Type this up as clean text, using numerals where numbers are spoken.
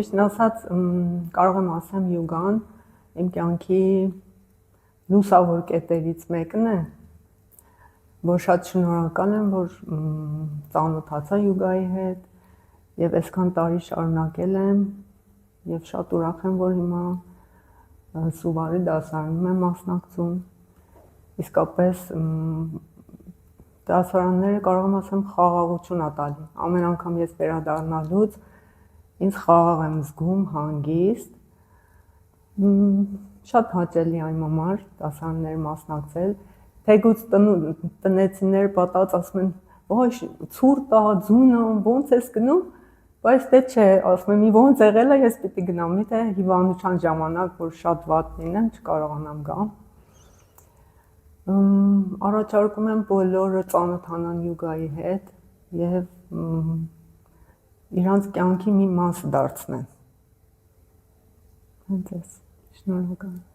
Ճիշտն ասած, կարող եմ ասեմ յուգան իմ կյանքի լուսավոր կետերից մեկն է, որ շատ շնորհակալ եմ, որ ծանոթացա յուգայի հետ եւ այսքան տարի շարունակել եմ եւ շատ ուրախ եմ, որ հիմա Սուվարի դասարանում եմ մասնակցում։ Իսկապես դասարանները կարող եմ ասեմ խաղաղություն ա տալի։ Ամեն անգամ ես վերադառնալուց ինձ խաղաղ եմ զգում, հանգիստ։ Շատ հաճելի այն համար դասարաններ մասնակցել, թեկուզ տնեցիները պատած ասում են, «Ոյ, ցուրտ ա, ձուն ա, ոնց ես գնում», բայց դե չէ, ասում եմ, ոնց եղել է, ես պիտի գնամ, միթե հիվանդության ժամանակ, որ շատ վատ լինեմ, չկարողանամ գամ։ Առաջարկում եմ բոլորը ծանոթանան յուգայի հետ եւ իրանց կյանքի մի մաս դարձնեն։ Հենց էս, շնորհակալ եմ։